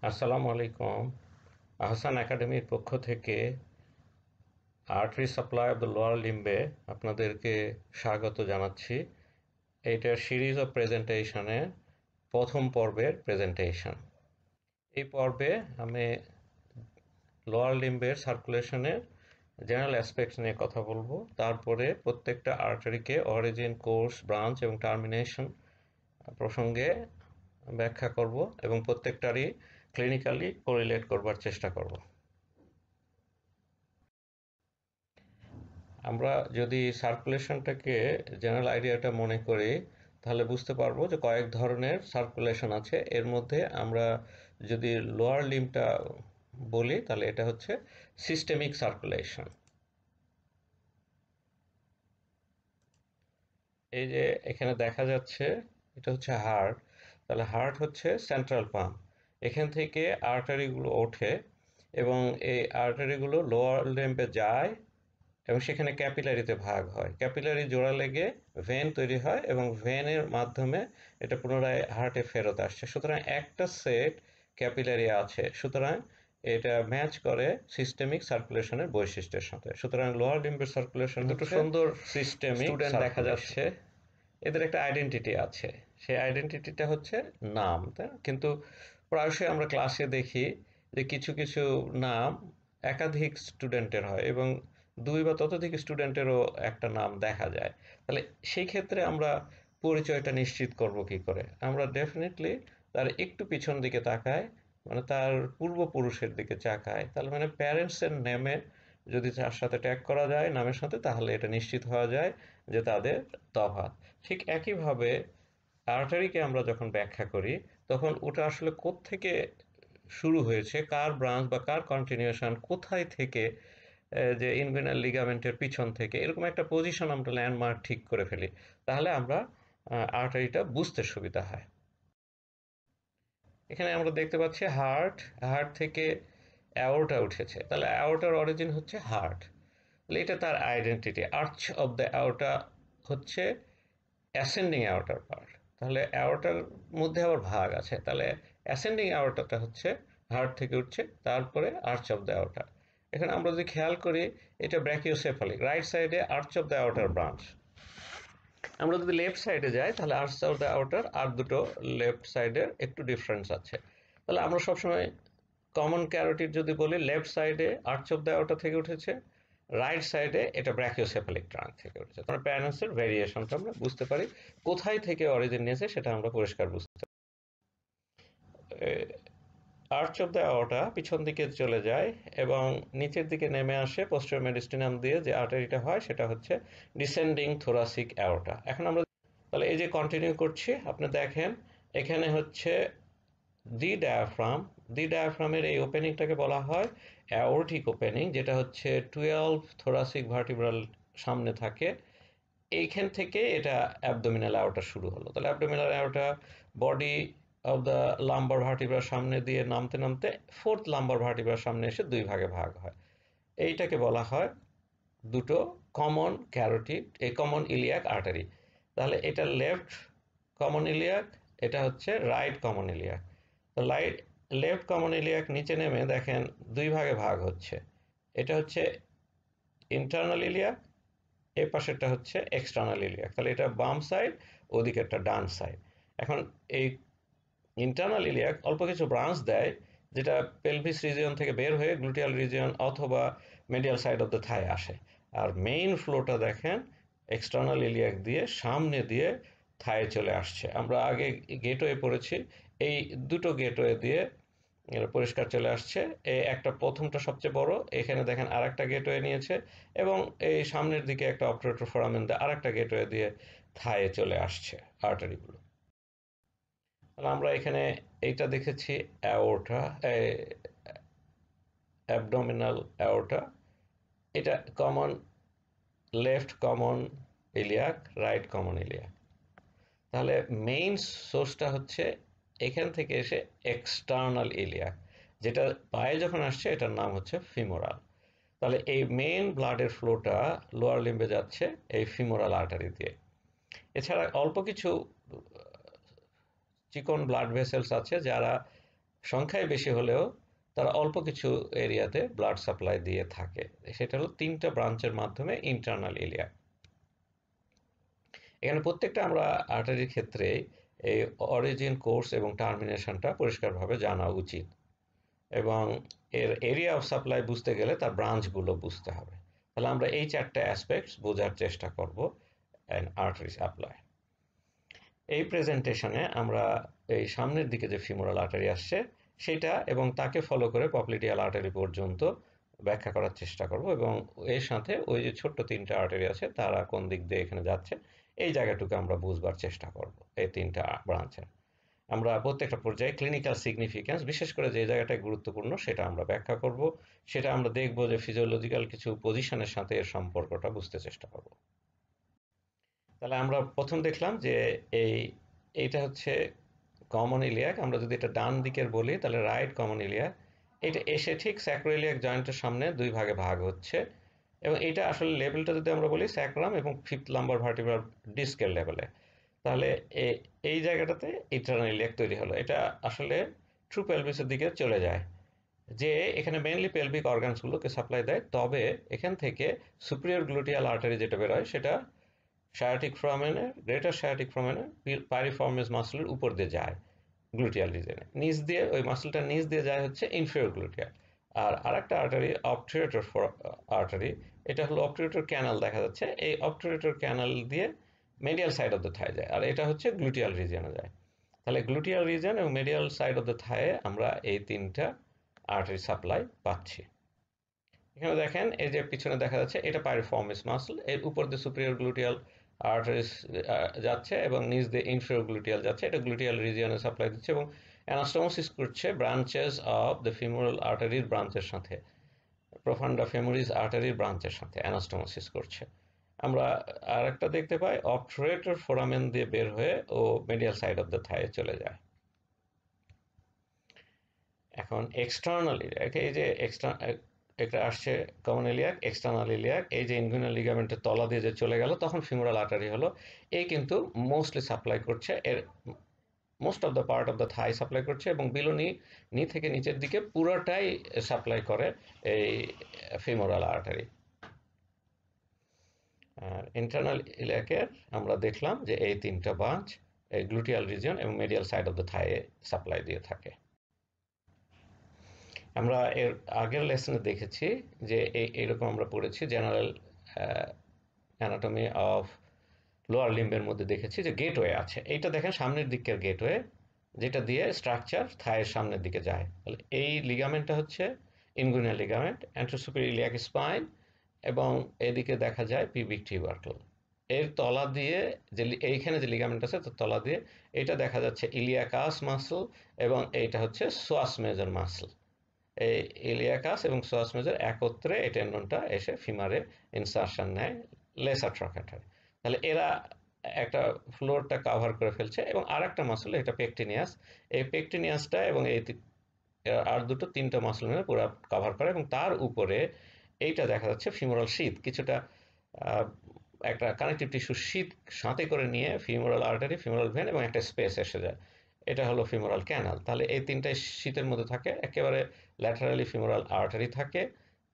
আসসালামু আলাইকুম। আহসান একাডেমির পক্ষ থেকে artery supply of the lower লিম্বে আপনাদেরকে স্বাগত জানাচ্ছি। এইটার সিরিজ অফ প্রেজেন্টেশনের প্রথম পর্বের প্রেজেন্টেশন। এই পর্বে আমি লোয়ার লিম্বের সার্কুলেশনের জেনারেল অ্যাসপেক্টস নিয়ে কথা বলবো। তারপরে প্রত্যেকটা আর্টারিকে অরিজিন, কোর্স, ব্রাঞ্চ এবং টার্মিনেশন প্রসঙ্গে ব্যাখ্যা করব এবং প্রত্যেকটারই ক্লিনিক্যালি কোরিলেট করবার চেষ্টা করব। আমরা যদি সার্কুলেশনটাকে জেনারেল আইডিয়াটা মনে করি, তাহলে বুঝতে পারবো যে কয়েক ধরনের সার্কুলেশন আছে। এর মধ্যে আমরা যদি লোয়ার লিম্বটা বলি, তাহলে এটা হচ্ছে সিস্টেমিক সার্কুলেশন। এই যে এখানে দেখা যাচ্ছে, এটা হচ্ছে হার্ট। তাহলে হার্ট হচ্ছে সেন্ট্রাল পাম্প। এখান থেকে আর্টারিগুলো ওঠে এবং এই আর্টারিগুলো লোয়ার লিম্বে যায় এবং সেখানে ক্যাপিলারিতে ভাগ হয়। ক্যাপিলারি জোড়া লেগে ভেন তৈরি হয় এবং ভেনের মাধ্যমে এটা পুনরায় হার্টে ফেরত আসছে। সুতরাং একটা সেট ক্যাপিলারি আছে, সুতরাং এটা ম্যাচ করে সিস্টেমিক সার্কুলেশনের বৈশিষ্ট্যের সাথে। সুতরাং লোয়ার লিম্বের সার্কুলেশন দুটো সুন্দর সিস্টেমিক স্টুডেন্ট দেখা যাচ্ছে, এদের একটা আইডেন্টিটি আছে। সেই আইডেন্টিটিটা হচ্ছে নাম, তাই না? কিন্তু প্রায়শই আমরা ক্লাসে দেখি যে কিছু কিছু নাম একাধিক স্টুডেন্টের হয় এবং দুই বা ততোধিক স্টুডেন্টেরও একটা নাম দেখা যায়। তাহলে সেই ক্ষেত্রে আমরা পরিচয়টা নিশ্চিত করব কি করে? আমরা ডেফিনেটলি তার একটু পিছন দিকে তাকাই, মানে তার পূর্বপুরুষের দিকে তাকাই। তাহলে মানে প্যারেন্টসের নেমে যদি তার সাথে ট্যাগ করা যায় নামের সাথে, তাহলে এটা নিশ্চিত হওয়া যায় যে তাদের তফাৎ। ঠিক একইভাবে আর্টারিকে আমরা যখন ব্যাখ্যা করি, তখন ওটা আসলে কোত্থেকে শুরু হয়েছে, কার ব্রাঞ্চ বা কার কন্টিনিউশন, কোথায় থেকে, যে ইনগুইনাল লিগামেন্টের পিছন থেকে, এরকম একটা পজিশন আমরা ল্যান্ডমার্ক ঠিক করে ফেলি, তাহলে আমরা আর্টারিটা বুঝতে সুবিধা হয়। এখানে আমরা দেখতে পাচ্ছি হার্ট, হার্ট থেকে অ্যাওর্টা উঠেছে, তাহলে অ্যাওর্টার অরিজিন হচ্ছে হার্ট। তাহলে এটা তার identity. Arch of the aorta হচ্ছে অ্যাসেন্ডিং অ্যাওর্টার পার্ট। তাহলে অ্যাওর্টার মধ্যে আবার ভাগ আছে, তাহলে অ্যাসেন্ডিং অ্যাওর্টাটা হচ্ছে হার্ট থেকে উঠছে, তারপরে আর্চ অফ দ্য অ্যাওর্টা। এখানে আমরা যদি খেয়াল করি, এটা ব্র্যাকিওসেফালিক, রাইট সাইডে আর্চ অফ দ্য অ্যাওর্টার ব্রাঞ্চ। আমরা যদি লেফট সাইডে যাই, তাহলে আর্চ অফ দ্য আউটার আর দুটো লেফট সাইডের একটু ডিফারেন্স আছে। তাহলে আমরা সবসময় কমন ক্যারোটিড যদি বলি, লেফট সাইডে আর্চ অফ দ্য আউটার থেকে উঠেছে, রাইট সাইডে এটা ব্র্যাকিওসেফালিক ট্রাঙ্ক থেকে উঠেছে। তখন প্যারেন্টসের ভেরিয়েশনটা আমরা বুঝতে পারি, কোথায় থেকে অরিজিন নিয়েছে সেটা আমরা পরিষ্কার বুঝতে পারি। আর্চ অফ দ্য অ্যাওর্টা পিছন দিকে চলে যায় এবং নিচের দিকে নেমে আসে পোস্টেরিয়র মেডিস্টিনাম দিয়ে। যে আর্টারিটা হয় সেটা হচ্ছে ডিসেন্ডিং থোরাসিক অ্যাওর্টা। এখন আমরা তাহলে এই যে কন্টিনিউ করছি, আপনি দেখেন এখানে হচ্ছে দি ডায়াফ্রাম। দি ডায়াফ্রামের এই ওপেনিংটাকে বলা হয় অ্যাওর্টিক ওপেনিং, যেটা হচ্ছে 12 থোরাসিক ভার্টিব্রাল সামনে থাকে। এইখান থেকে এটা অ্যাবডোমিনাল অ্যাওর্টা শুরু হলো। তাহলে abdominal aorta body of the lumbar ভার্টিব্রার সামনে দিয়ে নামতে নামতে ফোর্থ লাম্বার ভার্টিব্রার সামনে এসে দুই ভাগে ভাগ হয়। এইটাকে বলা হয় দুটো কমন ক্যারোটিড, এই কমন ইলিয়াক আর্টারি। তাহলে এটা লেফট কমন ইলিয়াক, এটা হচ্ছে রাইট কমন ইলিয়াক। তো লেফট কমন ইলিয়াক নিচে নেমে দেখেন দুই ভাগে ভাগ হচ্ছে। এটা হচ্ছে ইন্টারনাল ইলিয়াক, এই পাশেরটা হচ্ছে এক্সটার্নাল ইলিয়াক। তাহলে এটা বাম সাইড, ওদিকে একটা ডান সাইড। এখন এই ইন্টারনাল ইলিয়াক অল্প কিছু ব্রাঞ্চ দেয়, যেটা পেলভিস রিজিয়ন থেকে বের হয়ে গ্লুটিয়াল রিজিয়ন অথবা মিডিয়াল সাইড অফ দ্য থাই আসে। আর মেইন ফ্লোটা দেখেন এক্সটার্নাল ইলিয়াক দিয়ে সামনে দিয়ে থায়ে চলে আসছে। আমরা আগে গেটওয়ে পড়েছি, এই দুটো গেটওয়ে দিয়ে পরিষ্কার চলে আসছে। এই একটা প্রথমটা সবচেয়ে বড়, এখানে দেখেন আর একটা গেটওয়ে নিয়েছে এবং এই সামনের দিকে একটা অপারেটর ফোরামেন দিয়ে আর একটা গেটওয়ে দিয়ে থায়ে চলে আসছে আর্টারিগুলো। তাহলে আমরা এখানে এইটা দেখেছি অ্যাওর্টা, অ্যাবডোমিনাল অ্যাওর্টা। এটা common left common iliac, right common iliac. তাহলে মেইন সোর্সটা হচ্ছে এখান থেকে এসে এক্সটার্নাল ইলিয়াক, যেটা পায়ে যখন আসছে এটার নাম হচ্ছে ফিমোরাল। তাহলে এই মেইন ব্লাডের ফ্লোটা লোয়ার লিম্বে যাচ্ছে এই ফিমোরাল আর্টারি দিয়ে। এছাড়া অল্প কিছু চিকন ব্লাড ভেসেলস আছে যারা সংখ্যায় বেশি হলেও তারা অল্প কিছু এরিয়াতে ব্লাড সাপ্লাই দিয়ে থাকে। সেটা হলো 3টা ব্রাঞ্চের মাধ্যমে ইন্টারনাল ইলিয়াক। এখানে প্রত্যেকটা আমরা আর্টারির ক্ষেত্রে এই অরিজিন, কোর্স এবং টার্মিনেশনটা পরিষ্কারভাবে জানা উচিত, এবং এর এরিয়া অফ সাপ্লাই বুঝতে গেলে তার ব্রাঞ্চগুলো বুঝতে হবে। তাহলে আমরা এই 4টা অ্যাসপেক্টস বোঝার চেষ্টা করব অ্যান আর্টারি সাপ্লাই। এই প্রেজেন্টেশনে আমরা এই সামনের দিকে যে ফিমোরাল আর্টারি আসছে সেটা এবং তাকে ফলো করে পপ্লিটিয়াল আর্টারি পর্যন্ত ব্যাখ্যা করার চেষ্টা করব, এবং এর সাথে ওই যে ছোট্ট 3টা আর্টারি আছে তারা কোন দিক দিয়ে এখানে যাচ্ছে এই জায়গাটুকু আমরা বুঝবার চেষ্টা করব। এই 3টা ব্রাঞ্চের আমরা প্রত্যেকটা পর্যায়ে ক্লিনিক্যাল সিগনিফিক্যান্স, বিশেষ করে যে জায়গাটায় গুরুত্বপূর্ণ সেটা আমরা ব্যাখ্যা করব। সেটা আমরা দেখব যে ফিজিওলজিক্যাল কিছু পজিশনের সাথে এর সম্পর্কটা বুঝতে চেষ্টা করব। তাহলে আমরা প্রথম দেখলাম যে এইটা হচ্ছে কমন ইলিয়াক। আমরা যদি এটা ডান দিকের বলি তাহলে রাইট কমন ইলিয়াক। এটা এসে ঠিক স্যাক্রোইলিয়াক জয়েন্টের সামনে 2 ভাগে ভাগ হচ্ছে, এবং এটা আসলে লেভেলটা যদি আমরা বলি স্যাক্রাম এবং 5th লাম্বার ভার্টিব্রাল ডিস্কের লেভেলে, তাহলে এই জায়গাটাতে ইন্টারনাল ইলিয়াক তৈরি হলো। এটা আসলে ট্রু পেলভিসের দিকে চলে যায়, যে এখানে মেইনলি পেলভিক অর্গানসগুলোকে সাপ্লাই দেয়। তবে এখান থেকে সুপিরিয়র গ্লুটিয়াল আর্টারি যেটা বেরোয় সেটা সায়াটিক ফোরামেনের, গ্রেটার সায়াটিক ফোরামেনের পাইরিফর্মিস মাসলের উপর দিয়ে যায় গ্লুটিয়াল রিজনে, নিচ দিয়ে ওই মাসলটা নিচ দিয়ে যায় হচ্ছে ইনফেরিয়র গ্লুটিয়াল। আর আরেকটা আর্টারি অবটুরেটর আর্টারি, এটা হলো অবটুরেটর ক্যানাল দেখা যাচ্ছে, এই অবটুরেটর ক্যানাল দিয়ে মেডিয়াল সাইড অফ দ্য থাই যায়, আর এটা হচ্ছে গ্লুটিয়াল রিজনে যায়। তাহলে গ্লুটিয়াল রিজন এবং মেডিয়াল সাইড অফ দ্য থায়ে আমরা এই 3টা আর্টারি সাপ্লাই পাচ্ছি। এখানে দেখেন এই যে পিছনে দেখা যাচ্ছে এটা পাইরিফর্মিস মাসল, এর উপর দিয়ে সুপিরিয়র গ্লুটিয়াল আর্টারিস যাচ্ছে এবং নিচ দিয়ে ইনফেরিয়র গ্লুটিয়াল যাচ্ছে, এটা গ্লুটিয়াল রিজিয়নে সাপ্লাই দিচ্ছে এবং অ্যানাস্টোমোসিস করছে ব্রাঞ্চেস অফ দ্য ফিমোরাল আর্টারির ব্রাঞ্চের সাথে, প্রোফান্ডা ফেমোরিস আর্টারির ব্রাঞ্চের সাথে অ্যানাস্টোমোসিস করছে। আমরা আরেকটা দেখতে পাই অবটুরেটর ফোরামেন দিয়ে বের হয়ে ও মিডিয়াল সাইড অফ দ্য থায়ে চলে যায়। এখন এক্সটার্নাল ইলিয়াক, এই যে একটা আসছে কমন ইলিয়াক, এক্সটার্নাল ইলিয়াক, এই যে ইনগুইনাল লিগামেন্টের তলা দিয়ে যে চলে গেল তখন ফিমোরাল আর্টারি হলো। এই কিন্তু মোস্টলি সাপ্লাই করছে, এর most of the part of the Thai supply করছে, এবং বিলো নি থেকে নিচের দিকে পুরোটাই সাপ্লাই করে এই ফিমোরাল আর্টারি। আর ইন্টারনাল ইলিয়াকের আমরা দেখলাম যে এই 3টা ব্রাঞ্চ এই গ্লুটিয়াল রিজিয়ন এবং মিডিয়াল সাইড অফ দ্য থাইয়ে সাপ্লাই দিয়ে থাকে। আমরা এর আগের লেসনে দেখেছি যে এইরকম আমরা পড়েছি জেনারেল অ্যানাটমি অফ লোয়ার লিম্বের মধ্যে দেখেছি যে গেটওয়ে আছে। এইটা দেখেন সামনের দিকের গেটওয়ে, যেটা দিয়ে স্ট্রাকচার থায়ের সামনের দিকে যায়। তাহলে এই লিগামেন্টটা হচ্ছে ইনগুইনাল লিগামেন্ট, অ্যান্টেরোসুপিরিয়র ইলিয়াক স্পাইন, এবং এদিকে দেখা যায় পিউবিক টিউবারকল। এর তলা দিয়ে যে এইখানে যে লিগামেন্ট আছে তার তলা দিয়ে এটা দেখা যাচ্ছে ইলিয়াকাস মাসল, এবং এইটা হচ্ছে সোয়াস মেজর মাসল। এই ইলিয়াকাস এবং সোয়াস মেজর একত্রে এই টেন্ডনটা এসে ফিমারে ইনসারশন নেয় লেসার ট্রাকেটারে। তাহলে এরা একটা ফ্লোরটা কাভার করে ফেলছে, এবং আর একটা মাসল এটা পেকটিনিয়াস, এই পেকটিনিয়াসটা এবং এই আর 3টা মাসল মিলে পুরো কাভার করে, এবং তার উপরে এইটা দেখা যাচ্ছে ফিমোরাল শীথ, কিছুটা একটা কানেকটিভ টিস্যু শীত সাথে করে নিয়ে ফিমোরাল আর্টারি, ফিমোরাল ভেন এবং একটা স্পেস এসে যায়, এটা হলো ফিমোরাল ক্যানাল। তাহলে এই 3টাই শীতের মধ্যে থাকে। একেবারে ল্যাটারালি ফিমোরাল আর্টারি থাকে,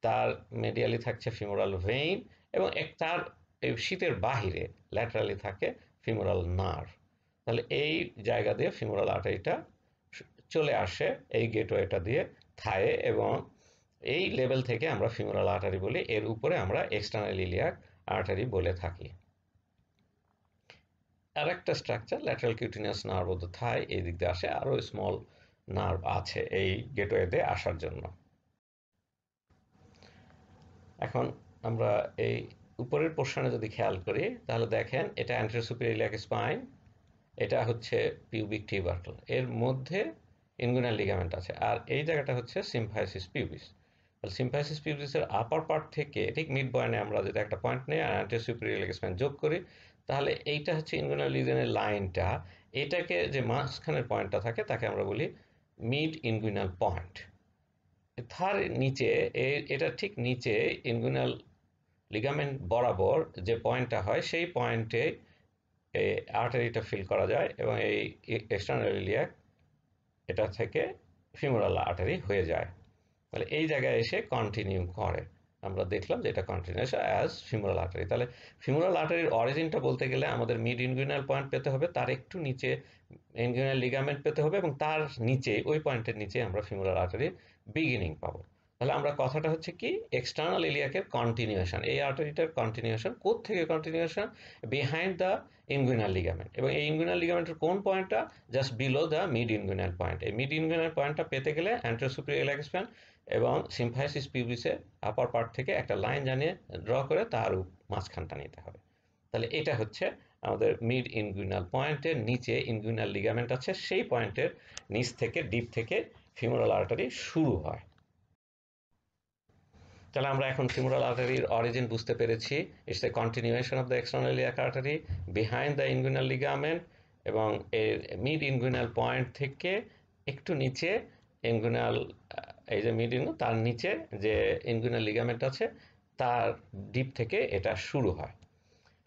তার মেডিয়ালি থাকছে ফিমোরাল ভেইন, এবং তার এই শীতের বাহিরে ল্যাটারালি থাকে ফিমোরাল নার্ভ। তাহলে এই জায়গা দিয়ে ফিমোরাল আর্টারিটা চলে আসে এই গেটওয়েটা দিয়ে থায়ে, এবং এই লেভেল থেকে আমরা ফিমোরাল আর্টারি বলি, এর উপরে আমরা এক্সটার্নাল ইলিয়াক আর্টারি বলে থাকি। আরেকটা structure lateral cutaneous nerve of the thigh, এই দিক দিয়ে আসে, আরো স্মল নার্ভ আছে এই গেটওয়েতে আসার জন্য। এখন আমরা এই উপরের পোর্শনে যদি খেয়াল করি তাহলে দেখেন এটা অ্যান্টেরিয়র সুপিরিয়র ইলিয়াক স্পাইন, এটা হচ্ছে পিউবিক টিউবারকল, এর মধ্যে ইনগুইনাল লিগামেন্ট আছে, আর এই জায়গাটা হচ্ছে সিম্ফাইসিস পিউবিস। তাহলে সিম্ফাইসিস পিউবিসের আপার পার্ট থেকে ঠিক মিড বয়নে আমরা যদি একটা পয়েন্ট নিই আর অ্যান্টেরিয়র সুপিরিয়র ইলিয়াক স্পাইন যোগ করি, তাহলে এইটা হচ্ছে ইনগুইনাল লিজনের লাইনটা, এটাকে যে মাঝখানের পয়েন্টটা থাকে তাকে আমরা বলি মিড ইনগুইনাল পয়েন্ট। তার নিচে এটা ঠিক নিচে ইনগুইনাল লিগামেন্ট বরাবর যে পয়েন্টটা হয় সেই পয়েন্টে আর্টারিটা ফিল করা যায়, এবং এই এক্সটার্নাল ইলিয়াক এটা থেকে ফিমোরাল আর্টারি হয়ে যায়। তাহলে এই জায়গায় এসে কন্টিনিউ করে, আমরা দেখলাম যে এটা কন্টিনিউস অ্যাজ ফিমোরাল আর্টারি। তাহলে ফিমোরাল আর্টারির অরিজিনটা বলতে গেলে আমাদের মিড ইনগুইনাল পয়েন্ট পেতে হবে, তার একটু নিচে ইনগুইনাল লিগামেন্ট পেতে হবে, এবং তার নিচে ওই পয়েন্টের নিচে আমরা ফিমোরাল আর্টারির বিগিনিং পাবো। তাহলে আমরা কথাটা হচ্ছে কি, এক্সটার্নাল ইলিয়াকের কন্টিনিউশন, এই আর্টারিটার কন্টিনিউশন কোত্থেকে continuation, behind the inguinal ligament. এবং এই ইনগুইনাল লিগামেন্টের কোন পয়েন্টটা, just below the mid inguinal point. এই মিড ইনগুইনাল পয়েন্টটা পেতে গেলে অ্যান্টেরো সুপিরিয়র ইলিয়াক স্প্যান এবং সিম্ফাইসিস পিউবিসের আপার পার্ট থেকে একটা লাইন জানিয়ে ড্র করে তার মাঝখানটা নিতে হবে। তাহলে এটা হচ্ছে আমাদের মিড ইনগুইনাল পয়েন্টের নিচে ইনগুইনাল লিগামেন্ট আছে, সেই পয়েন্টের নিচ থেকে ডিপ থেকে ফিমোরাল আর্টারি শুরু হয়। তাহলে আমরা এখন ফিমোরাল আর্টারির অরিজিন বুঝতে পেরেছি। It's a continuation of the external iliac artery behind the inguinal ligament, এবং এর মিড ইনগুইনাল পয়েন্ট থেকে একটু নিচে ইনগুইনাল, এই যে মিড ইনগুইনাল তার নিচে যে ইনগুইনাল লিগামেন্ট আছে তার ডিপ থেকে এটা শুরু হয়।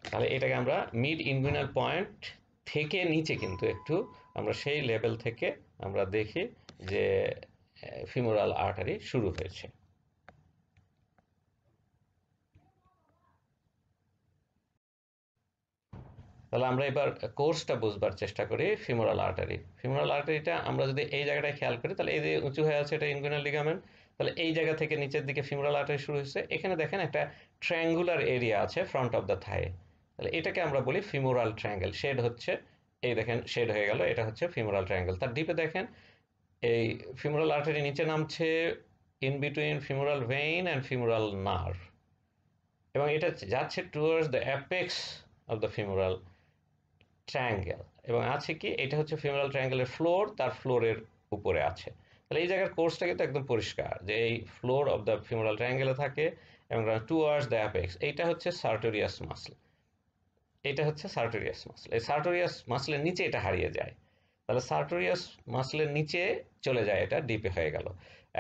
তাহলে এটাকে আমরা মিড ইনগুইনাল পয়েন্ট থেকে নিচে কিন্তু একটু আমরা সেই লেভেল থেকে আমরা দেখি যে ফিমোরাল আর্টারি শুরু হয়েছে। তাহলে আমরা এবার কোর্সটা বুঝবার চেষ্টা করি। ফিমোরাল আর্টারি, ফিমোরাল আর্টারিটা আমরা যদি এই জায়গাটায় খেয়াল করি, তাহলে এই যে উঁচু হয়ে আছে এটা ইনগুইনাল লিগামেন্ট, তাহলে এই জায়গা থেকে নিচের দিকে ফিমোরাল আর্টারি শুরু হয়েছে। এখানে দেখেন একটা ট্রায়াঙ্গুলার এরিয়া আছে ফ্রন্ট অফ দ্য থাই, তাহলে এটাকে আমরা বলি ফিমোরাল ট্রায়াঙ্গেল। শেড হচ্ছে, এই দেখেন শেড হয়ে গেল, এটা হচ্ছে ফিমোরাল ট্রায়াঙ্গেল। তার ডিপে দেখেন এই ফিমোরাল আর্টারি নিচে নামছে in between femoral vein and femoral nerve, এবং এটা যাচ্ছে towards the apex of the femoral triangle. এবং আছে কি, এটা হচ্ছে ফিমোরাল ট্রায়াঙ্গেলের ফ্লোর, তার ফ্লোরের উপরে আছে। তাহলে এই জায়গার কোর্সটা কিন্তু একদম পরিষ্কার যে এই ফ্লোর অফ দ্য ফিমোরাল ট্রায়াঙ্গেলে থাকে এবং টুয়ার্ডস দ্য অ্যাপেক্স। এইটা হচ্ছে সার্টোরিয়াস মাসল, এটা হচ্ছে সার্টোরিয়াস মাসল। এই সার্টোরিয়াস মাসলের নিচে এটা হারিয়ে যায়, তাহলে সার্টোরিয়াস মাসলের নিচে চলে যায়, এটা ডিপে হয়ে গেল।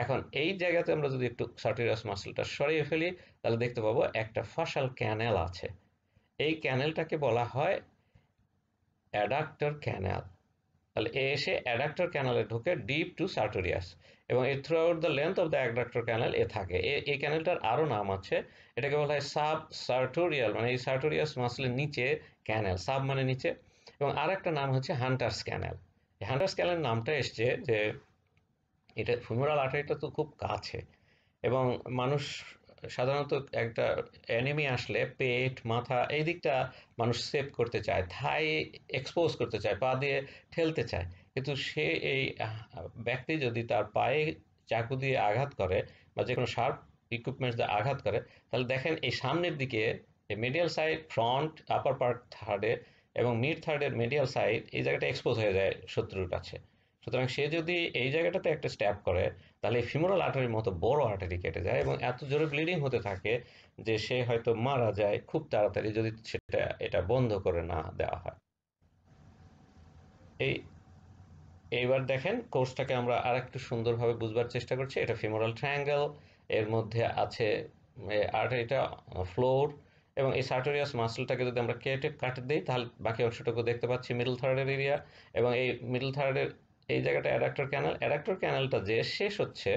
এখন এই জায়গাতে আমরা যদি একটু সার্টোরিয়াস মাসলটা সরিয়ে ফেলি, তাহলে দেখতে পাবো একটা ফাসাল ক্যানেল আছে। এই ক্যানেলটাকে বলা হয় অ্যাডাক্টর ক্যানেল। তাহলে এ এসে অ্যাডাক্টর ক্যানেলে ঢুকে ডিপ টু সার্টোরিয়াস, এবং এই throughout the length of the adductor canal এ থাকে। এই ক্যানেলটার আরও নাম আছে, এটাকে বলা হয় সাব সার্টোরিয়াল, মানে এই সার্টোরিয়াস মাসলের নিচে ক্যানেল, সাব মানে নিচে। এবং আর একটা নাম হচ্ছে হান্টার্স ক্যানেল। এই হান্টার্স ক্যানেল নামটা এসছে যে এটা ফিমোরাল আর্টারিটা তো খুব কাছে, এবং মানুষ সাধারণত একটা অ্যানিমি আসলে পেট মাথা এই দিকটা মানুষ সেভ করতে চায়, থাই এক্সপোজ করতে চায়, পা দিয়ে ঠেলতে চায়। কিন্তু সে এই ব্যক্তি যদি তার পায়ে চাকু দিয়ে আঘাত করে বা যে কোনো শার্প ইকুইপমেন্টস দিয়ে আঘাত করে, তাহলে দেখেন এই সামনের দিকে medial side, front, upper part থার্ডে এবং মিড থার্ডের মিডিয়াল সাইড এই জায়গাটা এক্সপোজ হয়ে যায় শত্রুর কাছে। সুতরাং সে যদি এই জায়গাটাতে একটা স্ট্যাপ করে, তাহলে ফিমোরাল আর্টারির মতো বড় আর্টারি কেটে যায় এবং এত জোরে ব্লিডিং হতে থাকে যে সে হয়তো মারা যায় খুব তাড়াতাড়ি যদি সেটা এটা বন্ধ করে না দেওয়া হয়। এই এইবার দেখেন কোর্সটাকে আমরা আর একটু সুন্দরভাবে বুঝবার চেষ্টা করছি। এটা ফিমোরাল ট্রায়াঙ্গেল, এর মধ্যে আছে আর্টারিটা, ফ্লোর, এবং এই সার্টোরিয়াস মাসলটাকে যদি আমরা কাটে দিই, তাহলে বাকি অংশটুকু দেখতে পাচ্ছি মিডল থার্ডের এরিয়া। এবং এই মিডল থার্ডের এই জায়গাটা অ্যাডাক্টর ক্যানেল, অ্যাডাক্টর ক্যানেলটা যে শেষ হচ্ছে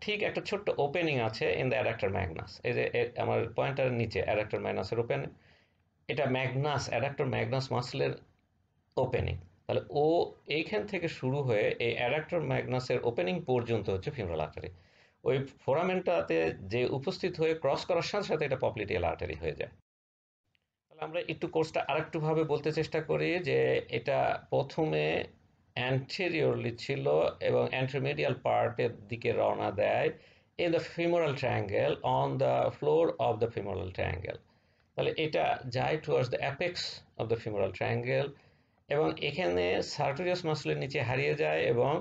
ঠিক একটা ছোট্ট ওপেনিং আছে ইন দ্য অ্যাডাক্টর ম্যাগনাস। এই যে আমার পয়েন্টারের নিচে অ্যাডাক্টর ম্যাগনাসের ওপেন, এটা ম্যাগনাস, অ্যাডাক্টর ম্যাগনাস মাসলের ওপেনিং। তাহলে ও এইখান থেকে শুরু হয়ে এই অ্যাডাক্টর ম্যাগনাসের ওপেনিং পর্যন্ত হচ্ছে ফিমোরাল আর্টারি। ওই ফোরামেনটাতে যে উপস্থিত হয়ে ক্রস করার সাথে সাথে এটা পপ্লিটিয়াল আর্টারি হয়ে যায়। তাহলে আমরা একটু কোর্সটা আরেকটু ভাবে বলতে চেষ্টা করি যে এটা প্রথমে অ্যান্টেরিয়রলি ছিল এবং অ্যান্ট্রোমিডিয়াল পার্টের দিকে রওনা দেয় in the femoral triangle on the floor of the femoral triangle। তাহলে এটা যায় towards the apex of the femoral triangle, এবং এখানে সার্টোরিয়াস মাসলের নিচে হারিয়ে যায় এবং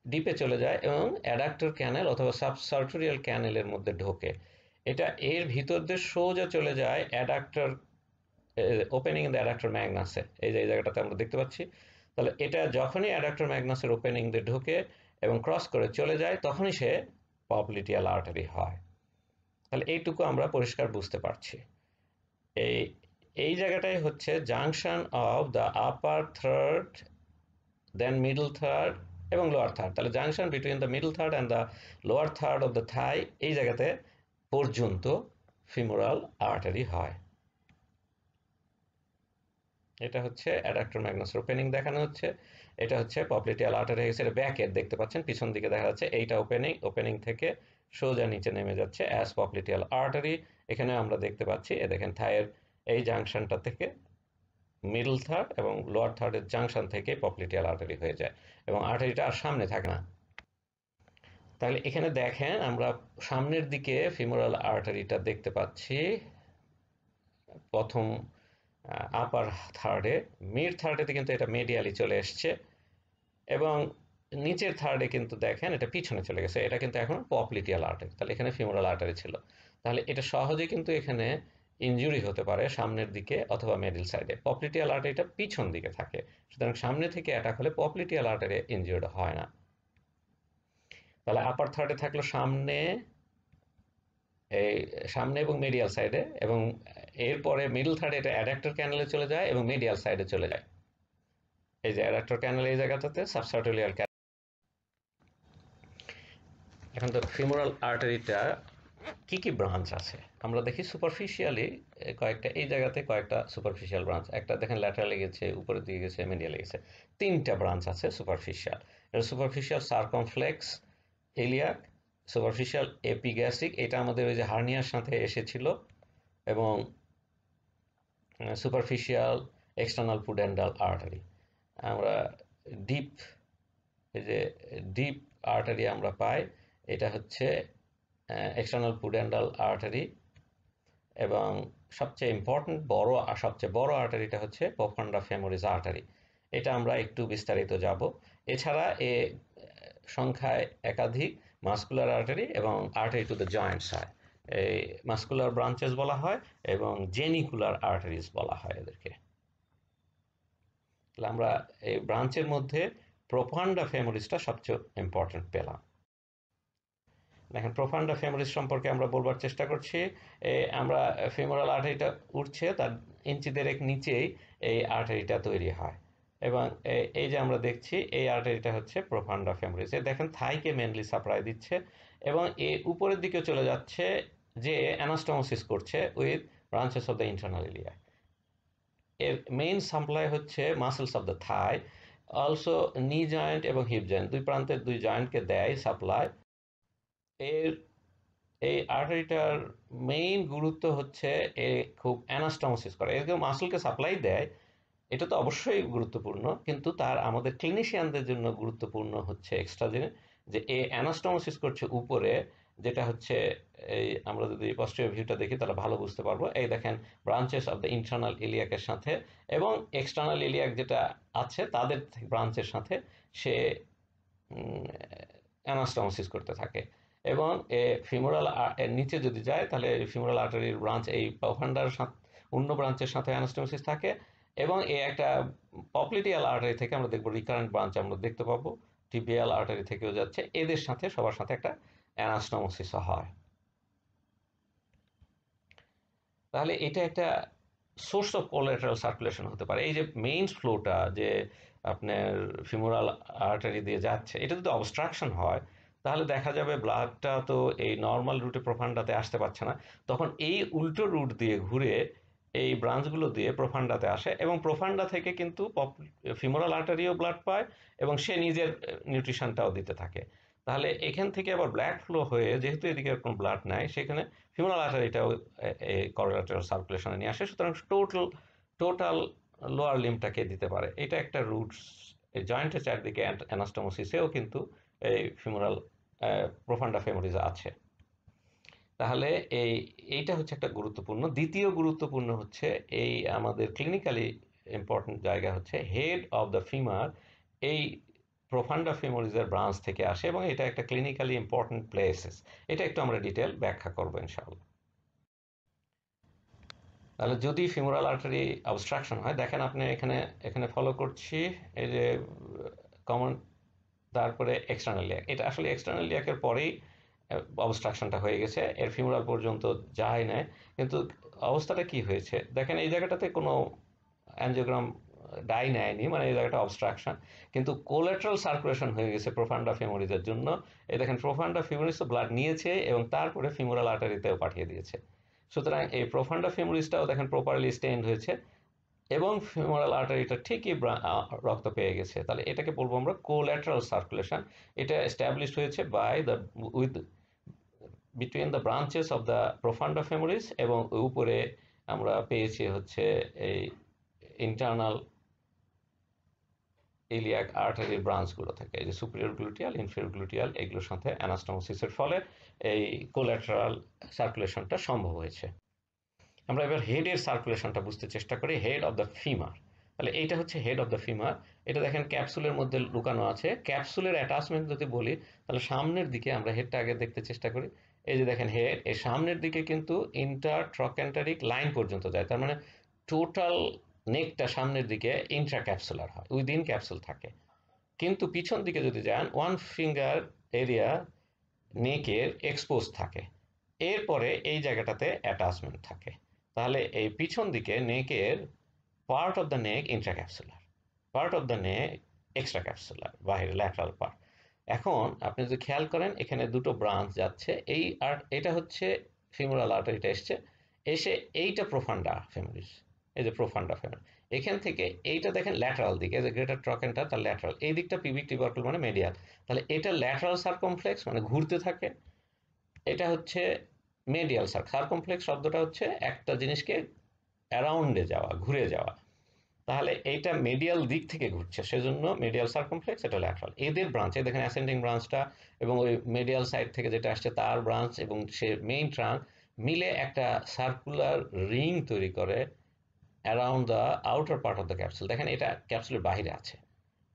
ডিপে চলে যায় এবং অ্যাডাক্টর ক্যানেল অথবা সাবসার্টোরিয়াল ক্যানেলের মধ্যে ঢোকে। এটা এর ভিতর দিয়ে সোজা চলে যায় adductor opening in the adductor ম্যাগনাসে, এই যে এই জায়গাটাতে আমরা দেখতে পাচ্ছি। তাহলে এটা যখনই অ্যাডাক্টর ম্যাগনাসের ওপেনিং দিয়ে ঢুকে এবং ক্রস করে চলে যায়, তখনই সে পপ্লিটিয়াল আর্টারি হয়। তাহলে এইটুকু আমরা পরিষ্কার বুঝতে পারছি। এই এই জায়গাটাই হচ্ছে junction of the upper third, then middle third এবং লোয়ার থার্ড, তাহলে junction between the middle third and the lower third of the thigh, এই জায়গাতে পর্যন্ত ফিমোরাল আর্টারি হয়। এটা হচ্ছে অ্যাডাক্টর ম্যাগনাসের ওপেনিং দেখানো হচ্ছে, এটা হচ্ছে পপ্লিটিয়াল আর্টারি হয়ে গেছে, এটা ব্যাকের দেখতে পাচ্ছেন, পিছন দিকে দেখা যাচ্ছে এইটা ওপেনিং, ওপেনিং থেকে সোজা নিচে নেমে যাচ্ছে অ্যাজ পপ্লিটিয়াল আর্টারি। এখানে আমরা দেখতে পাচ্ছি এ দেখেন থায়ের এই জাংশনটা থেকে মিডল থার্ড এবং লোয়ার থার্ডের জাংশন থেকে পপ্লিটিয়াল আর্টারি হয়ে যায় এবং আর্টারিটা আর সামনে থাকে না। তাহলে এখানে দেখেন আমরা সামনের দিকে ফিমোরাল আর্টারিটা দেখতে পাচ্ছি প্রথম আপার থার্ডে, মিড থার্ডেতে কিন্তু এটা মেডিয়ালি চলে এসছে এবং নিচের থার্ডে কিন্তু দেখেন এটা পিছনে চলে গেছে, এটা কিন্তু এখন পপ্লিটিয়াল আর্টারি, তাহলে এখানে ফিমোরাল আর্টারি ছিল। তাহলে এটা সহজে কিন্তু এখানে ইনজুরি হতে পারে সামনের দিকে অথবা মিডল সাইডে। পপ্লিটিয়াল আর্টারিটা পিছন দিকে থাকে, সুতরাং সামনে থেকে অ্যাটাক হলে পপ্লিটিয়াল আর্টারি ইনজুর্ড হয় না। তাহলে আপার থার্ডে থাকলো সামনে, এই সামনে এবং মিডিয়াল সাইডে, এবং এরপরে মিডল থার্ডে এটা অ্যাডাক্টর ক্যানেলে চলে যায় এবং মিডিয়াল সাইডে চলে যায়। এই যে অ্যাডাক্টর ক্যানেল এই জায়গাটাতে, সাবসার্টোলিয়ার ক্যানেল। এখন তো ফিমোরাল আর্টারিটা কি কি ব্রাঞ্চ আছে আমরা দেখি সুপারফিশিয়ালি, কয়েকটা এই জায়গাতে কয়েকটা সুপারফিশিয়াল ব্রাঞ্চ, একটা দেখেন ল্যাটারালে গেছে, উপরের দিকে গেছে, মিডিয়ালে গেছে, তিনটা ব্রাঞ্চ আছে সুপারফিশিয়াল। এটা সুপারফিশিয়াল সার্কমফ্লেক্স ইলিয়াক, সুপারফিশিয়াল এপিগ্যাস্ট্রিক, এটা আমাদের ওই যে হার্নিয়ার সাথে এসেছিল, এবং সুপারফিশিয়াল এক্সটার্নাল পুডেন্ডাল আর্টারি। আমরা ডিপ, এই যে ডিপ আর্টারি আমরা পাই, এটা হচ্ছে এক্সটার্নাল পুডেন্ডাল আর্টারি, এবং সবচেয়ে ইম্পর্টেন্ট বড় আর সবচেয়ে বড় আর্টারিটা হচ্ছে প্রফান্ডা ফেমোরিস আর্টারি। এটা আমরা একটু বিস্তারিত যাব। এছাড়া এ সংখ্যায় একাধিক মাসকুলার আর্টারি এবং আর্টারি টু দ্য জয়েন্টস হয়, এই মাসকুলার ব্রাঞ্চেস বলা হয় এবং জেনিকুলার আর্টারিজ বলা হয় এদেরকে। তাহলে আমরা এই ব্রাঞ্চের মধ্যে প্রোফান্ডা ফেমোরিসটা সবচেয়ে ইম্পর্টেন্ট পেলাম। দেখেন প্রোফান্ডা ফেমোরিস সম্পর্কে আমরা বলবার চেষ্টা করছি। আমরা ফেমোরাল আর্টারিটা উঠছে, তার ইঞ্চি দেড়েক নিচেই এই আর্টারিটা তৈরি হয়, এবং এই যে আমরা দেখছি এই আর্টারিটা হচ্ছে প্রোফান্ডা ফেমোরিস। দেখেন থাইকে মেনলি সাপ্লাই দিচ্ছে এবং এ উপরের দিকে চলে যাচ্ছে, যে অ্যানাস্টোমোসিস করছে with branches of the internal iliac. এর মেইন সাপ্লাই হচ্ছে muscles of the thigh, also knee joint এবং হিপ জয়েন্ট, দুই প্রান্তের দুই জয়েন্টকে দেয় সাপ্লাই। এর এই আর্টারিটার মেইন গুরুত্ব হচ্ছে এ খুব অ্যানাস্টোমোসিস করে, এর মাসলকে সাপ্লাই দেয়, এটা তো অবশ্যই গুরুত্বপূর্ণ, কিন্তু তার আমাদের ক্লিনিশিয়ানদের জন্য গুরুত্বপূর্ণ হচ্ছে এক্সট্রা জিনিস, যে এ অ্যানাস্টোমোসিস করছে উপরে, যেটা হচ্ছে এই আমরা যদি পস্টেরিয়র ভিউটা দেখি তাহলে ভালো বুঝতে পারবো। এই দেখেন ব্রাঞ্চেস অফ দ্য ইন্টারনাল ইলিয়াকের সাথে এবং এক্সটার্নাল ইলিয়াক যেটা আছে তাদের ব্রাঞ্চের সাথে সে অ্যানাস্টোমোসিস করতে থাকে, এবং ফিমোরাল এর নিচে যদি যায় তাহলে ফিমোরাল আর্টারির ব্রাঞ্চ এই প্রফান্ডার অন্য ব্রাঞ্চের সাথে অ্যানাস্টোমোসিস থাকে, এবং একটা পপ্লিটিয়াল আর্টারি থেকে আমরা দেখবো রিকারেন্ট ব্রাঞ্চ আমরা দেখতে পাবো, টিবিয়াল আর্টারি থেকেও যাচ্ছে, এদের সাথে সবার সাথে একটা অ্যানাস্টোমোসিস হয়। তাহলে এটা একটা সোর্স অফ কোলাteral সার্কুলেশন হতে পারে। এই যে মেইন ফ্লোটা যে আপনার ফিমোরাল আর্টারি দিয়ে যাচ্ছে, এটা যদি অবস্ট্রাকশন হয় তাহলে দেখা যাবে ব্লাডটা তো এই নর্মাল রুটে প্রোফান্ডাতে আসতে পারছে না, তখন এই উল্টো রুট দিয়ে ঘুরে এই ব্রাঞ্চগুলো দিয়ে প্রোফান্ডাতে আসে, এবং প্রোফান্ডা থেকে কিন্তু ফিমোরাল আর্টারিও ব্লাড পায় এবং সে নিজের নিউট্রিশনটাও দিতে থাকে। তাহলে এখান থেকে আবার ব্লাড ফ্লো হয়ে, যেহেতু এদিকে কোনো ব্লাড নাই, সেখানে ফিমোরাল আর্টারিটাও এই কোলাteral সার্কুলেশনে নিয়ে আসে, সুতরাং টোটাল লোয়ার লিম্বটাকে দিতে পারে। এটা একটা রুটস, এই জয়েন্টের চারদিকে অ্যানাস্টোমোসিসেও কিন্তু এই ফিমোরাল প্রোফান্ডা ফেমোরিস আছে। তাহলে এইটা হচ্ছে একটা গুরুত্বপূর্ণ। দ্বিতীয় গুরুত্বপূর্ণ হচ্ছে এই আমাদের ক্লিনিক্যালি ইম্পর্টেন্ট জায়গা হচ্ছে হেড অফ দ্য ফিমার, এই প্রোফান্ডা ফেমোরিসের ব্রাঞ্চ থেকে আসে এবং এটা একটা ক্লিনিক্যালি ইম্পর্টেন্ট প্লেসেস। এটা একটু আমরা ডিটেল ব্যাখ্যা করবো ইনশাআল্লাহ। তাহলে যদি ফিমোরাল আর্টারি অবস্ট্রাকশন হয়, দেখেন আপনি এখানে এখানে ফলো করছি, এই যে কমন, তারপরে এক্সটার্নাল লিয়াক, এটা আসলে এক্সটার্নাল লিয়াকের পরেই অবস্ট্রাকশনটা হয়ে গেছে, এর ফিমোরাল পর্যন্ত যায় না, কিন্তু অবস্থাটা কি হয়েছে দেখেন, এই জায়গাটাতে কোনো অ্যাঞ্জিওগ্রাম ডাই নেয়নি, মানে এই জায়গাটা অবস্ট্রাকশন, কিন্তু কোলেটারাল সার্কুলেশন হয়ে গেছে প্রোফান্ডা ফিমোরিজের জন্য। এই দেখেন প্রোফান্ডা ফিমোরিজ তো ব্লাড নিয়েছে এবং তারপরে ফিমোরাল আর্টারিতেও পাঠিয়ে দিয়েছে। সুতরাং এই প্রোফান্ডা ফিমোরিজটাও দেখেন প্রপারলি স্টেইনড হয়েছে এবং ফিমোরাল আর্টারিটা ঠিকই রক্ত পেয়ে গেছে। তাহলে এটাকে বলবো আমরা কোল্যাটারাল সার্কুলেশন। এটা এস্টাবলিশড হয়েছে by the with between the branches of the profunda femoris, এবং উপরে আমরা পেয়েছি হচ্ছে এই ইন্টারনাল ইলিয়াক আর্টারির ব্রাঞ্চগুলো থেকে, এই যে সুপিরিয়র গ্লুটিয়াল, ইনফেরিয়র গ্লুটিয়াল, এগুলোর সাথে অ্যানাস্টোমোসিসের ফলে এই কোল্যাটারাল সার্কুলেশনটা সম্ভব হয়েছে। আমরা এবার হেডের সার্কুলেশনটা বুঝতে চেষ্টা করি, হেড অফ দ্য ফিমার। তাহলে এইটা হচ্ছে হেড অফ দ্য ফিমার। এটা দেখেন ক্যাপসুলের মধ্যে লুকানো আছে। ক্যাপসুলের অ্যাটাচমেন্ট যদি বলি তাহলে সামনের দিকে আমরা হেডটা আগে দেখতে চেষ্টা করি। এই যে দেখেন হেড, এই সামনের দিকে কিন্তু ইন্টারট্রকেন্টারিক লাইন পর্যন্ত যায়, তার মানে টোটাল নেকটা সামনের দিকে ইন্ট্রাক্যাপসুলার হয়, উইদিন ক্যাপসুল থাকে। কিন্তু পিছন দিকে যদি যান, ওয়ান ফিঙ্গার এরিয়া নেকের এক্সপোজ থাকে, এরপরে এই জায়গাটাতে অ্যাটাচমেন্ট থাকে। তাহলে এই পিছন দিকে নেকের part of the neck intracapsular, part of the neck extracapsular, বাইরে ল্যাটারাল পার্ট। এখন আপনি যদি খেয়াল করেন এখানে দুটো ব্রাঞ্চ যাচ্ছে, এই আর এটা হচ্ছে ফিমোরাল আর্টারিটা এসছে, এসে এইটা প্রোফান্ডা ফেমোরিস, এই যে প্রোফান্ডা ফেমোরিস, এখান থেকে এইটা দেখেন ল্যাটারাল দিকে, যে গ্রেটার ট্রকেন্টার তার ল্যাটারাল, এই দিকটা পিবিক টিউবারকুল মানে মেডিয়াল। তাহলে এটা ল্যাটারাল সার্কমফ্লেক্স মানে ঘুরতে থাকে, এটা হচ্ছে মেডিয়াল সার্কমফ্লেক্স শব্দটা হচ্ছে একটা জিনিসকে অ্যারাউন্ডে যাওয়া, ঘুরে যাওয়া। তাহলে এইটা মিডিয়াল দিক থেকে ঘুরছে, সেজন্য মিডিয়াল সার্কমফ্লেক্স, এটা ল্যাটারাল। এদের ব্রাঞ্চ, এই দেখেন অ্যাসেন্ডিং ব্রাঞ্চটা এবং ওই মিডিয়াল সাইড থেকে যেটা আসছে তার ব্রাঞ্চ এবং সে মেইন ট্রাঙ্ক মিলে একটা সার্কুলার রিং তৈরি করে around the outer part of the capsule. দেখেন এটা ক্যাপসুলের বাহিরে আছে।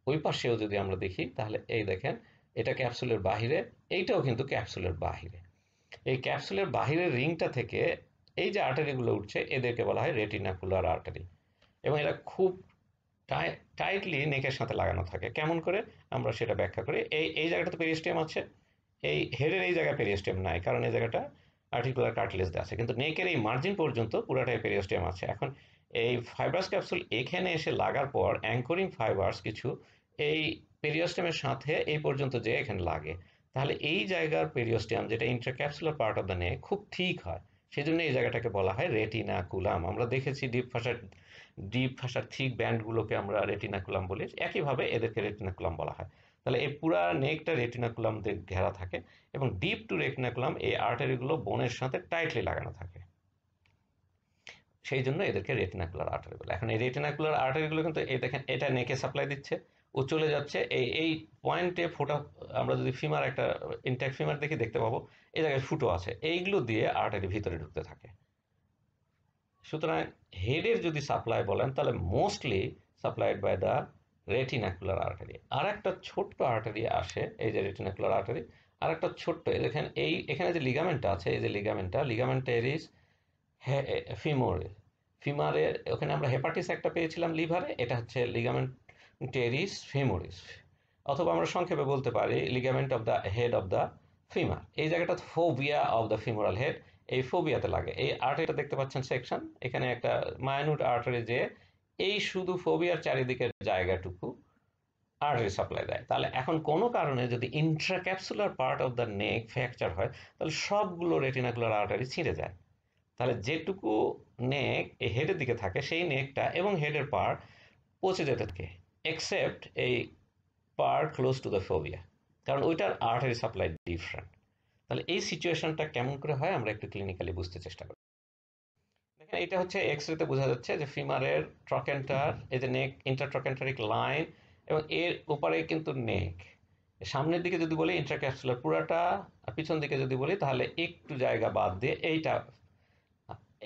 ওই পাশেও যদি আমরা দেখি তাহলে এই দেখেন এটা ক্যাপসুলের বাহিরে, এইটাও কিন্তু ক্যাপসুলের বাহিরে। এই ক্যাপসুলের বাহিরের রিংটা থেকে এই যে আর্টারিগুলো উঠছে এদেরকে বলা হয় রেটিনাকুলার আর্টারি, এবং এরা খুব টাইটলি নেকের সাথে লাগানো থাকে। কেমন করে আমরা সেটা ব্যাখ্যা করি। এই এই জায়গাটাতে পেরিস্টিয়াম আছে, এই হেডের এই জায়গায় পেরিস্টিয়াম নাই, কারণ এই জায়গাটা আর্টিকুলার কার্টিলেজ আছে, কিন্তু নেকের এই মার্জিন পর্যন্ত পুরাটাই পেরিস্টিয়াম আছে। এখন এই ফাইব্রাস ক্যাপসুল এখানে এসে লাগার পর অ্যাঙ্করিং ফাইবার্স কিছু এই পেরিওস্টিয়ামের সাথে এই পর্যন্ত যে এখানে লাগে, তাহলে এই জায়গার পেরিওস্টিয়াম যেটা ইন্ট্রাক্যাপসুলার পার্ট অফ দ্য নেক খুব ঠিক হয়, সেজন্য এই জায়গাটাকে বলা হয় রেটিনাকুলাম। আমরা দেখেছি ডিপ ফাসার থিক ব্যান্ডগুলোকে আমরা রেটিনাকুলাম বলি, একইভাবে এদেরকে রেটিনাকুলাম বলা হয়। তাহলে এই পুরা নেকটা রেটিনাকুলাম দিয়ে ঘেরা থাকে এবং ডিপ টু রেটিনাকুলাম এই আর্টারিগুলো বোনের সাথে টাইটলি লাগানো থাকে, সেই জন্য এদেরকে রেটিনাকুলার আর্টারি বলে। এখন এই রেটিনাকুলার আর্টারিগুলো কিন্তু এই দেখেন এটা নেকে সাপ্লাই দিচ্ছে, ও চলে যাচ্ছে এই এই পয়েন্টে ফোটা। আমরা যদি ফিমার একটা ইনট্যাক্ট ফিমার দেখি দেখতে পাবো এই জায়গায় ফুটো আছে, এইগুলো দিয়ে আর্টারি ভিতরে ঢুকতে থাকে। সুতরাং হেডের যদি সাপ্লাই বলেন তাহলে mostly supplied by the retinacular artery. আর একটা ছোট্ট আর্টারি আসে, এই যে রেটিনাকুলার আর্টারি, আর একটা ছোট্ট দেখেন এই এখানে যে লিগামেন্টটা আছে, এই যে লিগামেন্টারিস ফিমোরে, ফিমারের ওখানে আমরা হেপাটিস একটা পেয়েছিলাম লিভারে, এটা হচ্ছে লিগামেন্টেরিস ফিমোরিস, অথবা আমরা সংক্ষেপে বলতে পারি ligament of the head of the femur. এই জায়গাটা phobia of the femoral head, এই ফোবিয়াতে লাগে। এই আর্টারিটা দেখতে পাচ্ছেন সেকশন, এখানে একটা মাইনুট আর্টারি যে এই শুধু ফোবিয়ার চারিদিকের জায়গাটুকু আর্টারি সাপ্লাই দেয়। তাহলে এখন কোনো কারণে যদি intracapsular part of the neck fracture হয় তাহলে সবগুলো রেটিনাকুলার আর্টারি ছিঁড়ে যায়। তাহলে যেটুকু নেক এই হেডের দিকে থাকে সেই নেকটা এবং হেডের পার্ট পচে যেতে থাকে, এক্সেপ্ট এই part close to the phobia, কারণ ওইটার আর্টারি সাপ্লাই ডিফারেন্ট। তাহলে এই সিচুয়েশনটা কেমন করে হয় আমরা একটু ক্লিনিক্যালি বুঝতে চেষ্টা করি। দেখেন এটা হচ্ছে এক্স রেতে বোঝা যাচ্ছে যে ফিমারের ট্রকেন্টার, এই যে নেক ইন্টারট্রকেন্টারিক লাইন, এবং এর উপরে কিন্তু নেক। সামনের দিকে যদি বলি ইন্ট্রাক্যাপসুলার পুরাটা, আর পিছন দিকে যদি বলি তাহলে একটু জায়গা বাদ দিয়ে এইটা।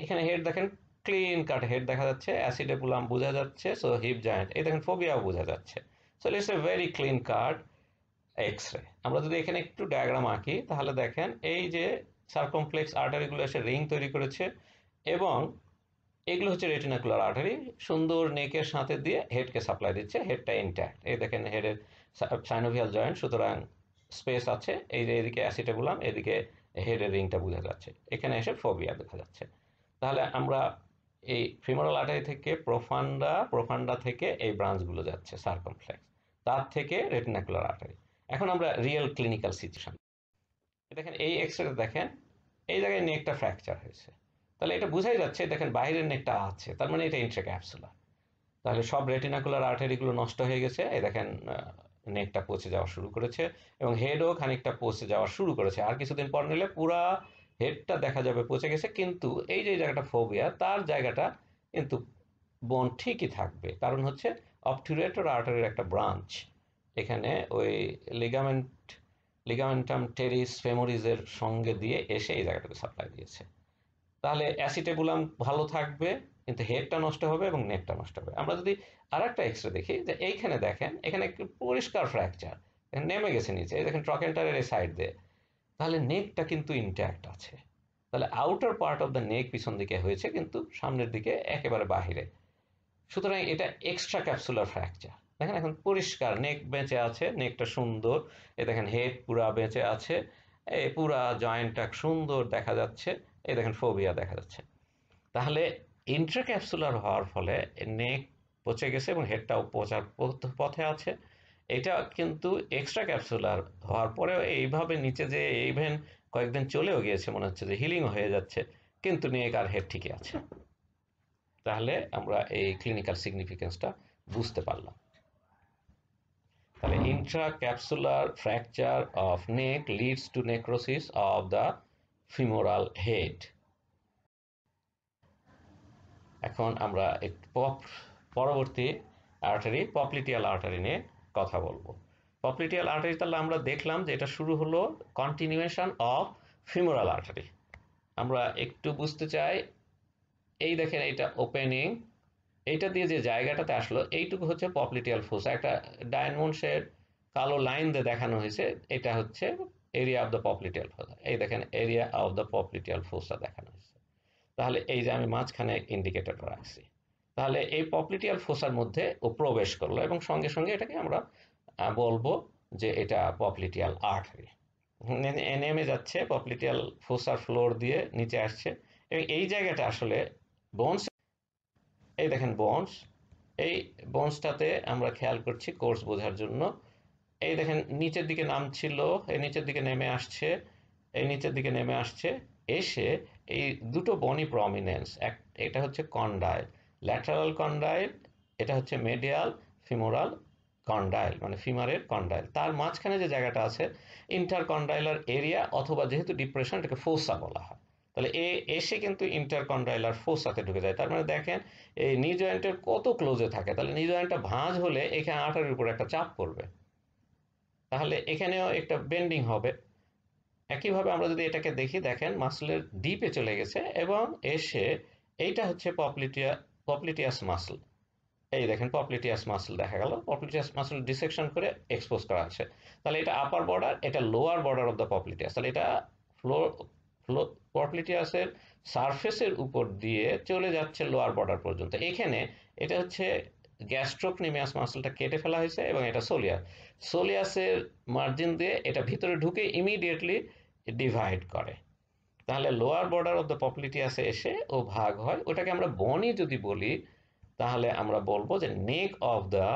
এখানে হেড দেখেন ক্লিন কাট হেড দেখা যাচ্ছে, অ্যাসিডেপুলাম বোঝা যাচ্ছে, সো হিপ জয়েন্ট, এই দেখেন ফোবিয়াও বোঝা যাচ্ছে। So it's a very clean cut X ray. আমরা যদি এখানে একটু ডায়াগ্রাম আঁকি তাহলে দেখেন এই যে সার্কমপ্লেক্স আর্টারিগুলো এসে রিং তৈরি করেছে এবং এগুলো হচ্ছে রেটিনাকুলার আর্টারি, সুন্দর নেকের সাথে দিয়ে হেডকে সাপ্লাই দিচ্ছে, হেডটা ইনট্যাক্ট। এই দেখেন হেডের সাইনোভিয়াল জয়েন্ট, সুতরাং স্পেস আছে, এই যে এদিকে অ্যাসিটেবুলাম, এদিকে হেডের রিংটা বোঝা যাচ্ছে, এখানে এসে ফোবিয়া দেখা যাচ্ছে। তাহলে আমরা এই ফিমোরাল আর্টারি থেকে প্রোফান্ডা থেকে এই ব্রাঞ্চগুলো যাচ্ছে সার্কামফ্লেক্স, তার থেকে রেটিনাকুলার আর্টারি। এখন আমরা রিয়েল ক্লিনিক্যাল সিচুয়েশন দেখেন, এই এক্সরে দেখেন এই জায়গায় নেকটা ফ্র্যাকচার হয়েছে, তাহলে এটা বোঝাই যাচ্ছে দেখেন বাইরের নেকটা আছে, তার মানে এটা ইন্ট্রাক্যাপসুলার। তাহলে সব রেটিনাকুলার আর্টারিগুলো নষ্ট হয়ে গেছে, এই দেখেন নেকটা পচে যাওয়া শুরু করেছে এবং হেডও খানিকটা পচে যাওয়া শুরু করেছে। আর কিছুদিন পর নিলে পুরা হেডটা দেখা যাবে পচে গেছে, কিন্তু এই যে জায়গাটা ফোবিয়া তার জায়গাটা কিন্তু বোন ঠিকই থাকবে, কারণ হচ্ছে অবটুরেটর আর্টারির একটা ব্রাঞ্চ এখানে ওই লিগামেন্টাম টেরিস ফেমোরিজের সঙ্গে দিয়ে এসে এই জায়গাটাকে সাপ্লাই দিয়েছে। তাহলে অ্যাসিটেবুলাম ভালো থাকবে, কিন্তু হেডটা নষ্ট হবে এবং নেকটা নষ্ট হবে। আমরা যদি আর একটা এক্সরে দেখি, যে এইখানে দেখেন এখানে একটু পরিষ্কার ফ্র্যাকচার নেমে গেছে নিচে, এই দেখেন ট্রকেন্টারের এই সাইড দিয়ে, তাহলে নেকটা কিন্তু ইনট্যাক্ট আছে। তাহলে আউটার পার্ট অফ দ্য নেক পিছন দিকে হয়েছে, কিন্তু সামনের দিকে একেবারে বাহিরে। সুতরাং এটা এক্সট্রা ক্যাপসুলার ফ্র্যাকচার। দেখেন এখন পরিষ্কার নেক বেঁচে আছে, নেকটা সুন্দর, এই দেখেন হেড পুরা বেঁচে আছে, এই পুরা জয়েন্টটা সুন্দর দেখা যাচ্ছে, এই দেখেন ফোবিয়া দেখা যাচ্ছে। তাহলে ইন্ট্রাক্যাপসুলার হওয়ার ফলে নেক পচে গেছে এবং হেডটাও পচার পথে আছে। এটা কিন্তু এক্সট্রা ক্যাপসুলার হওয়ার পরেও এইভাবে নিচে যে ইভেন কয়েকদিন চলেও গিয়েছে, মনে হচ্ছে যে হিলিং হয়ে যাচ্ছে, কিন্তু নেক আর হেড ঠিকই আছে। তাহলে আমরা এই ক্লিনিক্যাল সিগনিফিকেন্সটা বুঝতে পারলাম। তাহলে intracapsular fracture of neck leads to necrosis of the femoral head. এখন আমরা পরবর্তী আর্টারি পপলিটিয়াল আর্টারি নিয়ে কথা বলবো। পপলিটিয়াল আর্টারি তাহলে আমরা দেখলাম যে এটা শুরু হলো কন্টিনিউয়েশন অফ ফিমোরাল আর্টারি। আমরা একটু বুঝতে চাই, এই দেখেন এটা ওপেনিং, এইটা দিয়ে যে জায়গাটাতে আসলো এইটুকু হচ্ছে পপলিটিয়াল ফোসা, একটা ডায়মন্ড শেড কালো লাইন দিয়ে দেখানো হয়েছে, এটা হচ্ছে এরিয়া অফ দ্য পপলিটিয়াল ফোসা। এই দেখেন এরিয়া অফ দ্য পপলিটিয়াল ফোসা দেখানো হয়েছে। তাহলে এই যে আমি মাঝখানে ইন্ডিকেটর রাখছি, তাহলে এই পপলিটিয়াল ফোসার মধ্যে ও প্রবেশ করলো এবং সঙ্গে সঙ্গে এটাকে আমরা বলবো যে এটা পপলিটিয়াল আর্টারি। নেমে যাচ্ছে পপলিটিয়াল ফোসার ফ্লোর দিয়ে নিচে আসছে, এবং এই জায়গাটা আসলে বোনস, এই দেখেন বোনস, এই বোনসটাতে আমরা খেয়াল করছি কোর্স বোঝার জন্য, এই দেখেন নিচের দিকে নামছিল, এই নিচের দিকে নেমে আসছে, এই নিচের দিকে নেমে আসছে, এসে এই দুটো বনি প্রমিনেন্স, এটা হচ্ছে কন্ডাইল, ল্যাটারাল কন্ডাইল, এটা হচ্ছে মেডিয়াল ফিমোরাল কন্ডাইল, মানে ফিমারের কন্ডাইল, তার মাঝখানে যে জায়গাটা আছে ইন্টারকন্ডাইলার এরিয়া, অথবা যেহেতু ডিপ্রেশন এটাকে ফোসা বলা হয়, তাহলে এসে কিন্তু ইন্টারকন্ডাইলার ফোসাতে ঢুকে যায়। তার মানে দেখেন এই নি জয়েন্টের কত ক্লোজে থাকে, তাহলে নি জয়েন্টটা ভাঁজ হলে এখানে আর্টারির উপর একটা চাপ পড়বে, তাহলে এখানেও একটা বেন্ডিং হবে। একইভাবে আমরা যদি এটাকে দেখি, দেখেন মাসলের ডিপে চলে গেছে এবং এসে এইটা হচ্ছে পপলিটিয়াস মাসল, এই দেখেন পপলিটিয়াস মাসল দেখা গেল, পপলিটিয়াস মাসল ডিসেকশন করে এক্সপোজ করা আছে। তাহলে এটা আপার বর্ডার, এটা লোয়ার বর্ডার অফ দ্য পপলিটিয়াস, তাহলে এটা ফ্লো ফ্লো পপলিটিয়াসের সারফেসের উপর দিয়ে চলে যাচ্ছে লোয়ার বর্ডার পর্যন্ত। এখানে এটা হচ্ছে গ্যাস্ট্রোকনিমিয়াস মাসলটা কেটে ফেলা হয়েছে এবং এটা সোলিয়াসের মার্জিন দিয়ে এটা ভিতরে ঢুকে ইমিডিয়েটলি ডিভাইড করে। তাহলে লোয়ার বর্ডার অফ দ্য পপলিটিয়াসে এসে ও ভাগ হয়, ওটাকে আমরা বনি যদি বলি, তাহলে আমরা বলবো যে নেক অফ দ্য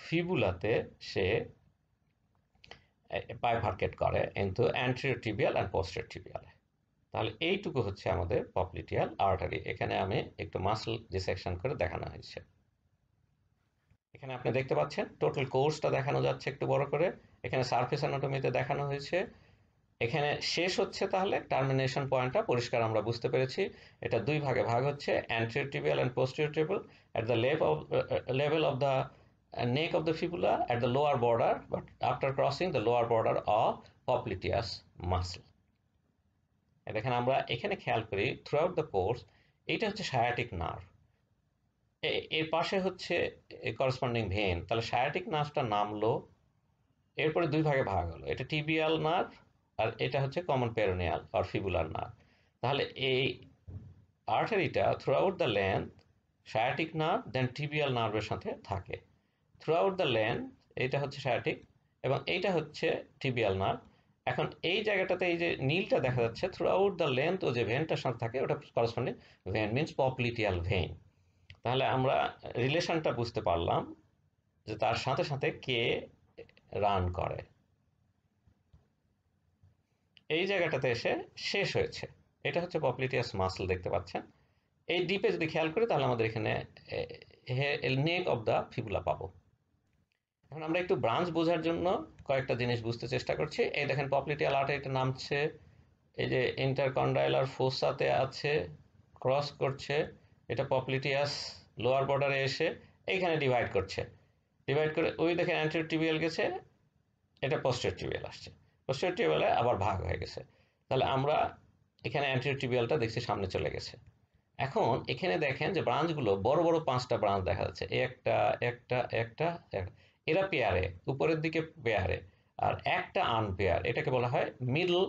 ফিবুলাতে সে বাইফার্কেট করে কিন্তু অ্যান্টেরিয়র টিবিয়াল অ্যান্ড পোস্টেরিয়র টিবিয়ালে। তাহলে এইটুকু হচ্ছে আমাদের পপলিটিয়াল আর্টারি। এখানে আমি একটু মাসল ডিসেকশন করে দেখানো হয়েছে। এখানে আপনি দেখতে পাচ্ছেন টোটাল কোর্সটা দেখানো যাচ্ছে একটু বড় করে, এখানে সারফেস অ্যানাটমিতে দেখানো হয়েছে, এখানে শেষ হচ্ছে, তাহলে টার্মিনেশন পয়েন্টটা পরিষ্কার আমরা বুঝতে পেরেছি। এটা দুই ভাগে ভাগ হচ্ছে, anterior tibial and posterior tibial at the level of the neck of the fibula at the lower border, but after crossing the lower border of popliteus muscle. দেখেন আমরা এখানে খেয়াল করি থ্রুআউট দ্য কোর্স, এইটা হচ্ছে সায়াটিক নার্ভ, এর পাশে হচ্ছে করসপন্ডিং ভেন, তাহলে সায়াটিক নার্ভটা নামলো, এরপরে দুই ভাগে ভাগ হলো, এটা টিবিয়াল নার্ভ আর এটা হচ্ছে কমন পেরোনিয়াল আর ফিবুলার নার্ভ। তাহলে এই আর্টারিটা throughout the length sciatic nerve then tibial নার্ভের সাথে থাকে, থ্রুআউট দ্য লেন্থ এটা হচ্ছে সায়াটিক এবং এইটা হচ্ছে টিবিয়াল নার্ভ, এখন এই জায়গাটাতে এই যে নীলটা দেখা যাচ্ছে থ্রু আউট দ্য লেন্থ, ও যে ভেনটার সাথে থাকে ওটা corresponding vein means popliteal vein. তাহলে আমরা রিলেশনটা বুঝতে পারলাম যে তার সাথে সাথে কে রান করে। এই জায়গাটাতে এসে শেষ হয়েছে, এটা হচ্ছে পপলিটিয়াস মাসল দেখতে পাচ্ছেন। এই ডিপে যদি খেয়াল করি তাহলে আমাদের এখানে নেক অফ দ্য ফিবুলা পাবো। এখন আমরা একটু ব্রাঞ্চ বোঝার জন্য কয়েকটা জিনিস বুঝতে চেষ্টা করছি। এই দেখেন পপলিটিয়াল আর্টারিটা নামছে, এই যে ইন্টারকন্ডাইলার ফোসাতে আছে, ক্রস করছে, এটা পপলিটিয়াস লোয়ার বর্ডারে এসে এইখানে ডিভাইড করছে, ডিভাইড করে ওই দেখেন অ্যান্টেরিয়র টিবিয়াল গেছে, এটা পোস্টেরিয়র টিবিয়াল আসছে, পোস্টেরিয়র টিবিয়ালে আবার ভাগ হয়ে গেছে। তাহলে আমরা এখানে অ্যান্টেরিয়র টিবিয়ালটা দেখছি সামনে চলে গেছে। এখন এখানে দেখেন যে ব্রাঞ্চগুলো বড় বড় 5টা ব্রাঞ্চ দেখা যাচ্ছে, একটা একটা একটা একটা। এরা পেয়ারে, উপরের দিকে পেয়ারে, আর একটা আনপেয়ার, এটাকে বলা হয় মিডল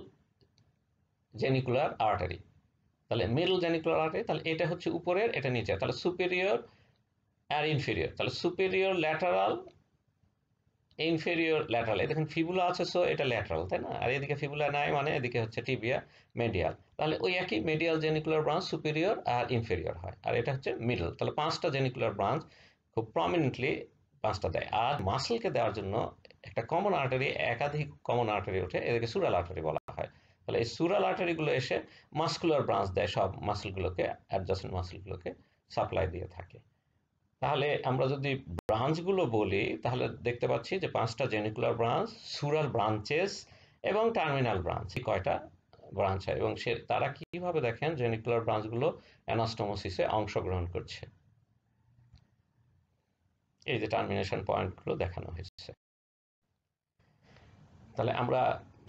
জেনিকুলার আর্টারি। তাহলে মিডল জেনিকুলার আর্টারি, তাহলে এটা হচ্ছে উপরের, এটা নিচে, তাহলে সুপেরিয়র আর ইনফেরিয়র। তাহলে সুপেরিয়র ল্যাটারাল, ইনফেরিয়র ল্যাটারাল। এই দেখেন ফিবুলা আছে, সো এটা ল্যাটারাল, তাই না? আর এদিকে ফিবুলা নাই, মানে এদিকে হচ্ছে টিবিয়া মেডিয়াল। তাহলে ওই একই মেডিয়াল জেনিকুলার ব্রাঞ্চ সুপেরিয়র আর ইনফেরিয়র হয়, আর এটা হচ্ছে মিডল। তাহলে 5টা জেনিকুলার ব্রাঞ্চ খুব প্রমিনেন্টলি 5টা দেয়। আর মাসলকে দেওয়ার জন্য একটা কমন আর্টারি, একাধিক কমন আর্টারি ওঠে, এদেরকে সুরাল আর্টারি বলা হয়। তাহলে এই সুরাল আর্টারিগুলো এসে মাস্কুলার ব্রাঞ্চ দেয়, সব মাসলগুলোকে, অ্যাডজাসেন্ট মাসলগুলোকে সাপ্লাই দিয়ে থাকে। তাহলে আমরা যদি ব্রাঞ্চগুলো বলি তাহলে দেখতে পাচ্ছি যে 5টা জেনিকুলার ব্রাঞ্চ, সুরাল ব্রাঞ্চেস এবং টার্মিনাল ব্রাঞ্চ, এই কয়টা ব্রাঞ্চ হয়। এবং তারা কিভাবে দেখেন জেনিকুলার ব্রাঞ্চগুলো অ্যানাস্টোমোসিসে অংশগ্রহণ করছে, এই যে টার্মিনেশন পয়েন্টগুলো দেখানো হয়েছে। তাহলে আমরা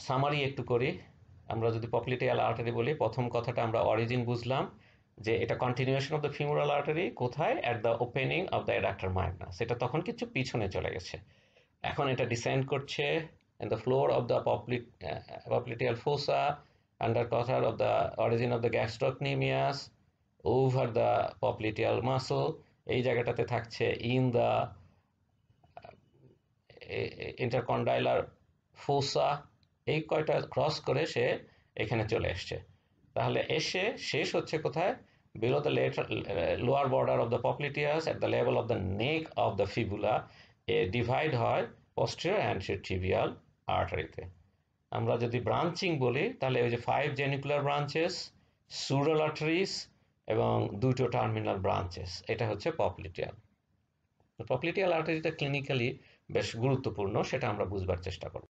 সামারি একটু করি। আমরা যদি পপলিটিয়াল আর্টারি বলি, প্রথম কথাটা আমরা অরিজিন বুঝলাম যে এটা continuation of the femoral artery, কোথায়? At the opening of the adductor magnus. সেটা তখন কিছু পিছনে চলে গেছে, এখন এটা ডিসেন্ড করছে in the floor of the popliteal fossa, under quarter of the origin of the gastrocnemius, over the popliteal muscle, এই জায়গাটাতে থাকছে in the ইন্টারকন্ডাইলার ফোসা, এই কয়টা ক্রস করে সে এখানে চলে এসছে। তাহলে এসে শেষ হচ্ছে কোথায়? Below the lower border of the popliteus, at the level of the neck of the fibula, এ ডিভাইড হয় পোস্টেরিয়র অ্যান্টেরিয়র টিবিয়াল আর্টারিতে। আমরা যদি ব্রাঞ্চিং বলি তাহলে ওই যে 5 জেনিকুলার ব্রাঞ্চেস, সুরাল আর্টারিস এবং 2টো টার্মিনাল ব্রাঞ্চেস, এটা হচ্ছে পপলিটিয়াল। পপলিটিয়াল আর্টারিটা ক্লিনিক্যালি বেশ গুরুত্বপূর্ণ, সেটা আমরা বুঝবার চেষ্টা করব।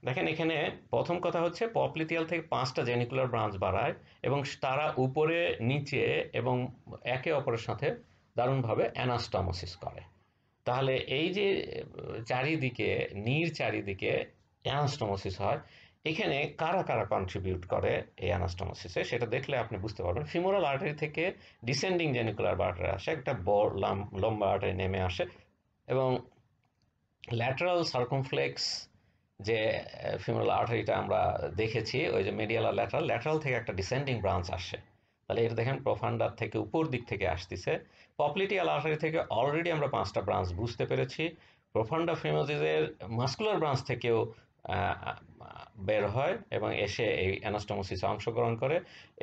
দেখেন এখানে প্রথম কথা হচ্ছে পপলিটিয়াল থেকে 5টা জেনিকুলার ব্রাঞ্চ বাড়ায় এবং তারা উপরে নিচে এবং একে অপরের সাথে দারুণভাবে অ্যানাস্টোমোসিস করে। তাহলে এই যে চারিদিকে চারিদিকে অ্যানাস্টোমোসিস হয়, এখানে কারা কারা কন্ট্রিবিউট করে এই অ্যানাস্টোমোসিসে সেটা দেখলে আপনি বুঝতে পারবেন। ফিমোরাল আর্টারি থেকে ডিসেন্ডিং জেনিকুলার আর্টারি আসে, একটা বড় লম্বা আর্টারি নেমে আসে, এবং ল্যাটারাল সার্কামফ্লেক্স যে ফিমোরাল আর্টারিটা আমরা দেখেছি, ওই যে মেডিয়াল আর ল্যাটারাল, ল্যাটারাল থেকে একটা ডিসেন্ডিং ব্রাঞ্চ আসে। তাহলে এটা দেখেন প্রোফান্ডার থেকে উপর দিক থেকে আসতেছে। পপলিটিয়াল আর্টারি থেকে অলরেডি আমরা 5টা ব্রাঞ্চ বুঝতে পেরেছি। প্রোফান্ডা ফেমোসিসের মাস্কুলার ব্রাঞ্চ থেকেও বের হয় এবং এসে এই অ্যানাস্টোমোসিসে অংশগ্রহণ করে।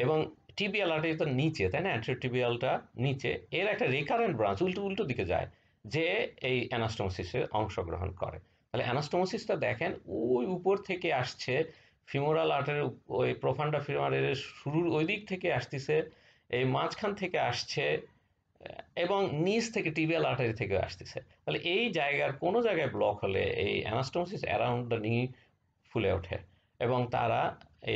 এবং টিবিয়াল আর্টারি তো নিচে, তাই না? অ্যান্টেরিয়র টিবিয়ালটা নিচে, এর একটা রিকারেন্ট ব্রাঞ্চ উল্টো উল্টো দিকে যায়, যে এই অ্যানাস্টোমোসিসে অংশগ্রহণ করে। তাহলে অ্যানাস্টোমোসিসটা দেখেন ওই উপর থেকে আসছে, ফিমোরাল আর্টারির ওই প্রোফান্ডা ফিমোরালের শুরুর ওই দিক থেকে আসতেছে, এই মাঝখান থেকে আসছে, এবং নিচ থেকে টিবিয়াল আর্টারি থেকে আসতেছে। তাহলে এই জায়গার কোনো জায়গায় ব্লক হলে এই অ্যানাস্টোমোসিস অ্যারাউন্ড দ্য নি ফুলে ওঠে এবং তারা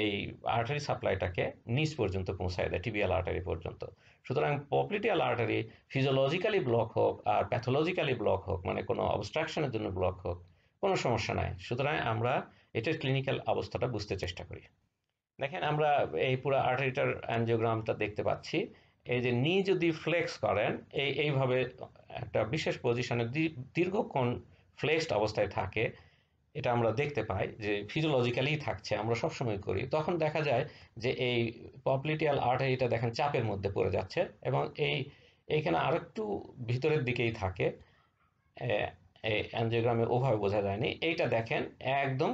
এই আর্টারি সাপ্লাইটাকে নিচ পর্যন্ত পৌঁছায় দেয়, টিবিয়াল আর্টারি পর্যন্ত। সুতরাং পপলিটিয়াল আর্টারি ফিজিওলজিক্যালি ব্লক হোক আর প্যাথোলজিক্যালি ব্লক হোক, মানে কোনো অবস্ট্রাকশনের জন্য ব্লক হোক, কোনো সমস্যা নাই। সুতরাং আমরা এটার ক্লিনিক্যাল অবস্থাটা বুঝতে চেষ্টা করি। দেখেন আমরা এই পুরো আর্টারিটার অ্যানজিওগ্রামটা দেখতে পাচ্ছি। এই যে নি যদি ফ্লেক্স করেন, এইভাবে একটা বিশেষ পজিশনে দীর্ঘক্ষণ ফ্লেক্সড অবস্থায় থাকে, এটা আমরা দেখতে পাই যে ফিজিওলজিক্যালি থাকছে, আমরা সবসময় করি, তখন দেখা যায় যে এই পপলিটিয়াল আর্টারিটা দেখেন চাপের মধ্যে পড়ে যাচ্ছে এবং এইখানে আরেকটু ভিতরের দিকেই থাকে। এই অ্যানজিওগ্রামে ওভাবে বোঝা যায়নি, এইটা দেখেন একদম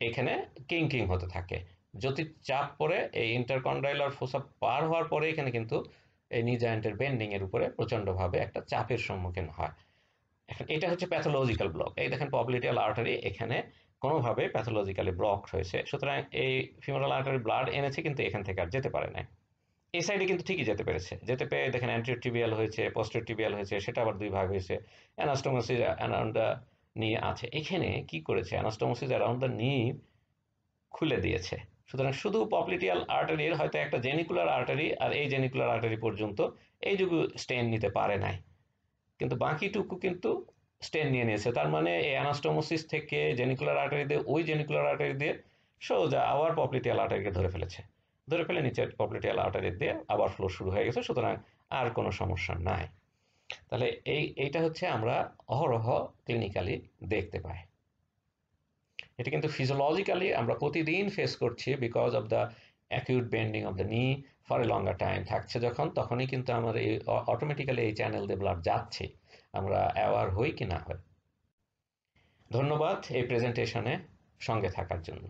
এখানে কিঙ্কিং হতে থাকে। যদি চাপ পড়ে এই ইন্টারকন্ডাইলার ফোসা পার হওয়ার পরে এখানে কিন্তু এই নি জয়েন্টের বেন্ডিং এর উপরে প্রচন্ডভাবে একটা চাপের সম্মুখীন হয়। এখন এটা হচ্ছে প্যাথোলজিক্যাল ব্লক। এই দেখেন পবলিটিয়াল আর্টারি এখানে কোনোভাবে প্যাথোলজিক্যালি ব্লক হয়েছে, সুতরাং এই ফিমোরাল আর্টারি ব্লাড এনেছে কিন্তু এখান থেকে আর যেতে পারে না। এই সাইডে কিন্তু ঠিকই যেতে পেরেছে, যেতে পেরে দেখেন অ্যান্টিরিয়র টিবিয়াল হয়েছে, পোস্টেরিয়র টিবিয়াল হয়েছে, সেটা আবার দুই ভাগ হয়েছে। অ্যানাস্টোমোসিস অ্যারাউন্ড দ্য নি আছে। এখানে কি করেছে, অ্যানাস্টোমোসিস অ্যারাউন্ড দ্য নি খুলে দিয়েছে। সুতরাং শুধু পপলিটিয়াল আর্টারির হয়তো একটা জেনিকুলার আর্টারি আর এই জেনিকুলার আর্টারি পর্যন্ত এইটুকু স্টেন নিতে পারে নাই, কিন্তু বাকিটুকু কিন্তু স্টেন নিয়ে নিয়েছে। তার মানে এই অ্যানাস্টোমোসিস থেকে জেনিকুলার আর্টারি দিয়ে ওই জেনিকুলার আর্টারি দিয়ে সোজা আবার পপলিটিয়াল আর্টারিকে ধরে ফেলেছে, ধরে ফেলে নিচের পপলিটিয়াল আর্টারি দিয়ে আবার ফ্লো শুরু হয়ে গেছে। সুতরাং আর কোনো সমস্যা নাই। তাহলে এইটা হচ্ছে আমরা অহরহ ক্লিনিক্যালি দেখতে পাই। এটা কিন্তু ফিজিওলজিক্যালি আমরা প্রতিদিন ফেস করছি, because of the acute bending of the নি ফর এ লঙ্গার টাইম থাকছে যখন, তখনই কিন্তু আমার এই অটোমেটিক্যালি এই চ্যানেল দিয়ে ব্লাড যাচ্ছে, আমরা অ্যাওয়ার হই কি না হই। ধন্যবাদ এই প্রেজেন্টেশনে সঙ্গে থাকার জন্য।